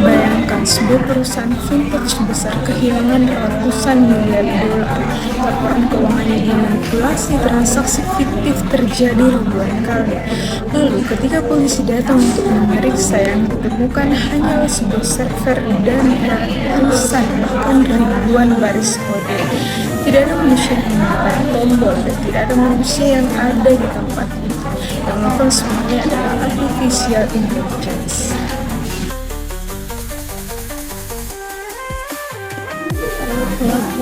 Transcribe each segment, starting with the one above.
Bayangkan sebuah perusahaan vintage besar kehilangan ratusan miliar dolar. Laporan keuangannya dimanipulasi, transaksi fiktif terjadi ribuan kali. Lalu ketika polisi datang untuk memeriksa, yang ditemukan hanyalah sebuah server dan ratusan bahkan ribuan baris kode. Tidak ada manusia yang menekan tombol dan tidak ada manusia yang ada di tempat itu. Yang melakukan semuanya adalah artificial intelligence.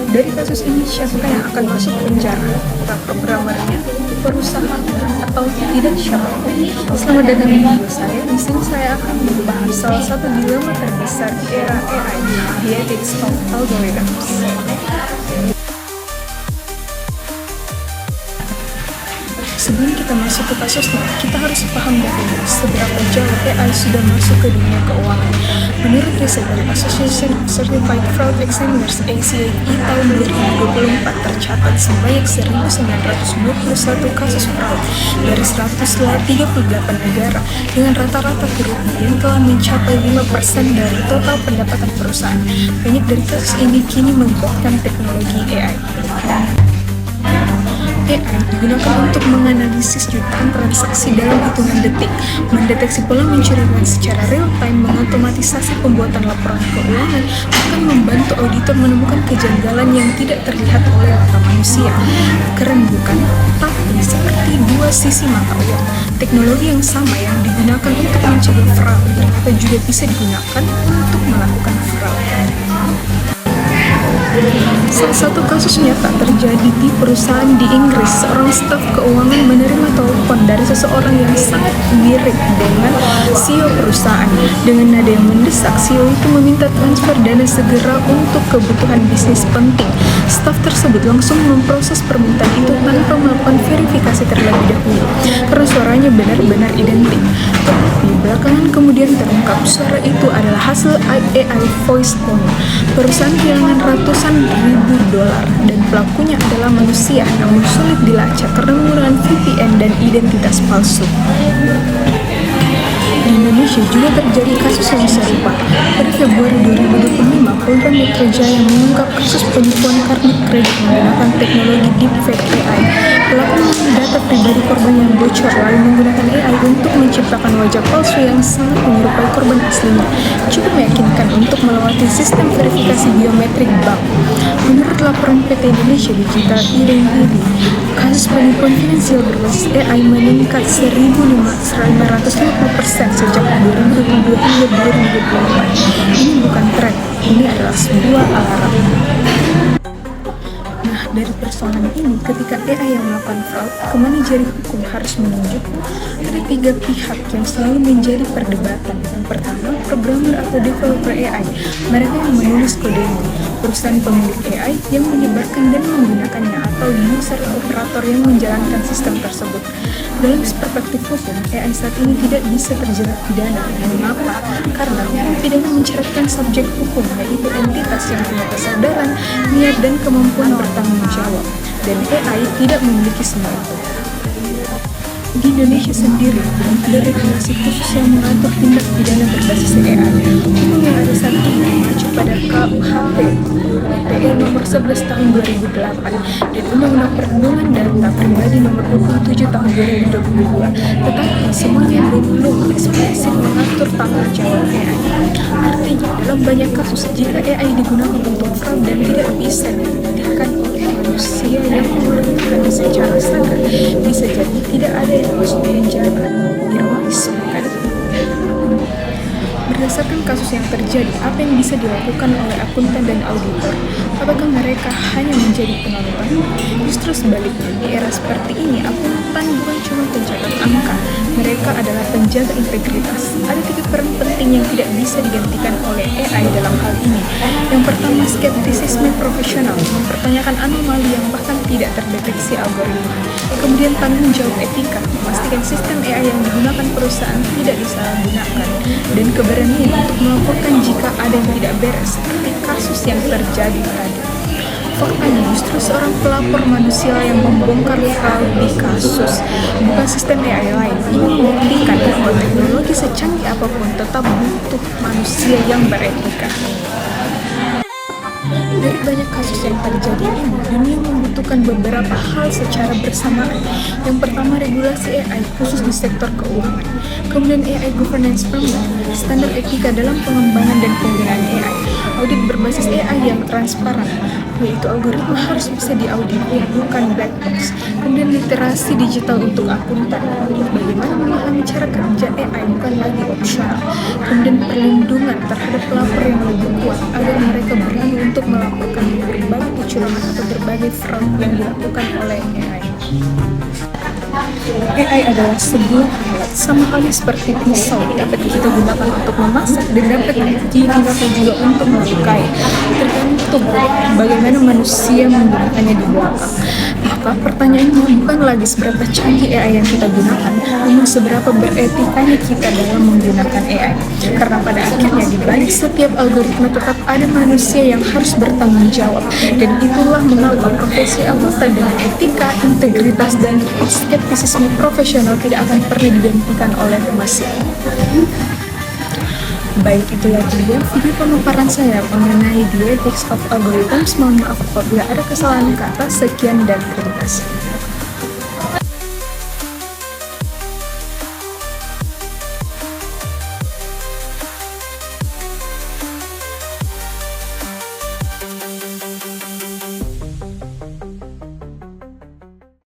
Dari kasus ini, siapa yang akan masuk penjara? Entah programmernya, perusahaan, atau tidak siapapun. Selamat datang di video saya. Di sini saya akan membahas salah satu dilema terbesar di era AI, the ethics of algorithms. Sebelum kita masuk ke kasusnya, kita harus paham dahulu seberapa jauh AI sudah masuk ke dunia keuangan. Menurut riset dari Association of Certified Fraud Examiners (ACFE) tahun 2024 tercatat sebanyak 1.921 kasus fraud dari 138 negara dengan rata-rata kerugian yang telah mencapai 5% dari total pendapatan perusahaan. Banyak dari kasus ini kini melibatkan teknologi AI. AI digunakan untuk menganalisis jutaan transaksi dalam hitungan detik, mendeteksi pola mencurigakan secara real-time, mengotomatisasi pembuatan laporan keuangan, bahkan membantu auditor menemukan kejanggalan yang tidak terlihat oleh mata manusia. Keren bukan? Tapi seperti dua sisi mata uang, teknologi yang sama yang digunakan untuk mencegah fraud ternyata juga bisa digunakan untuk melakukan fraud. Salah satu kasus nyata terjadi di perusahaan di Inggris. Seorang staf keuangan menerima telepon dari seseorang yang sangat mirip dengan CEO perusahaan. Dengan nada yang mendesak, CEO itu meminta transfer dana segera untuk kebutuhan bisnis penting. Staf tersebut langsung memproses permintaan itu tanpa melakukan verifikasi terlebih dahulu, karena suaranya benar-benar identik. Tetapi belakangan kemudian terungkap suara itu adalah hasil AI voice clone. Perusahaan kehilangan ratusan ribu dolar dan pelakunya adalah manusia, namun sulit dilacak karena menggunakan VPN dan identitas palsu. Di Indonesia juga terjadi kasus yang serupa. Pada Februari 2025, Polda Metro Jaya mengungkap kasus penipuan kartu kredit menggunakan teknologi deepfake AI. Pelaku mengambil data pribadi korban yang bocor lalu menggunakan AI untuk menciptakan wajah palsu yang sangat menyerupai korban aslinya. Cukup meyakinkan untuk melewati sistem verifikasi biometrik bank. Menurut laporan PT Indonesia Digital Identity, kasus penipuan finansial berbasis AI meningkat 1.550% sejak 2022 hingga 2024. Ini bukan tren, ini adalah sebuah alarm. Nah, dari persoalan ini, ketika AI yang melakukan fraud, kemana jari hukum harus menunjuk? Ada tiga pihak yang selalu menjadi perdebatan. Yang pertama, programmer atau developer AI, mereka yang menulis kodenya. Perusahaan pemilik AI yang menyebarkan dan menggunakannya, atau user operator yang menjalankan sistem tersebut. Dalam perspektif hukum, AI saat ini tidak bisa terjerat pidana. Mengapa? Karena pidana mencaratkan subjek hukum, yaitu entitas yang punya kesadaran, niat, dan kemampuan bertanggung jawab. Dan AI tidak memiliki semua itu. Di Indonesia sendiri, belum ada regulasi khusus yang mengatur tindak pidana berbasis AI. Hukum yang ada saat ini mengacu pada KUHP PL nomor 11 tahun 2008 dan Undang-Undang Perlindungan Data Pribadi nomor 27 tahun 2022. Tetapi semuanya belum eksplisit mengatur tanggung jawab AI. Artinya, dalam banyak kasus, jika AI digunakan untuk fraud dan tidak bisa dibuktikan oleh manusia yang menggunakan secara sadar, bisa jadi tidak ada yang masuk penjara. Ironis, bukan? Berdasarkan kasus yang terjadi, apa yang bisa dilakukan oleh akuntan dan auditor? Apakah mereka hanya menjadi penonton? Justru sebaliknya, di era seperti ini, akuntan bukan cuma pencatat angka, mereka adalah penjaga integritas. Ada tiga peran penting yang tidak bisa digantikan oleh AI dalam hal ini. Yang pertama, skeptisisme profesional, mempertanyakan anomali yang bahkan tidak terdeteksi algoritma. Kemudian tanggung jawab etika, memastikan sistem AI yang digunakan perusahaan tidak disalahgunakan. Dan keberanian untuk melaporkan jika ada yang tidak beres, seperti kasus yang terjadi tadi. Faktanya justru seorang pelapor manusia yang membongkar fraud di kasus, bukan sistem AI lain. Ini membuktikan bahwa teknologi secanggih apapun tetap butuh manusia yang beretika. Dari banyak kasus yang terjadi ini, dunia membutuhkan beberapa hal secara bersamaan. Yang pertama, regulasi AI khusus di sektor keuangan. Kemudian AI governance framework, standar etika dalam pengembangan dan penggunaan AI. Audit berbasis AI yang transparan, yaitu algoritma harus bisa diaudit, bukan black box. Kemudian literasi digital untuk akuntan, bagaimana memahami cara kerja AI bukan lagi opsional. Kemudian perlindungan terhadap pelapor yang lebih kuat agar mereka berani untuk melaporkan berbagai kecurangan atau berbagai fraud yang dilakukan oleh AI. AI adalah sebuah alat sama halnya seperti pisau, dapat kita gunakan untuk memasak dan dapat digunakan juga untuk melukai. Tergantung bagaimana manusia menggunakannya di belakang. Maka pertanyaannya bukan lagi seberapa canggih AI yang kita gunakan, namun seberapa beretikanya kita dalam menggunakan AI. Karena pada akhirnya di balik setiap algoritma tetap ada manusia yang harus bertanggung jawab, dan itulah mengapa profesi anggota dengan etika, integritas, dan skeptisisme profesional tidak akan pernah digantikan oleh mesin. Baik, itulah dia video pemaparan saya mengenai The Ethics of Algorithms. Mohon maaf apabila ada kesalahan kata. Sekian dan terima kasih.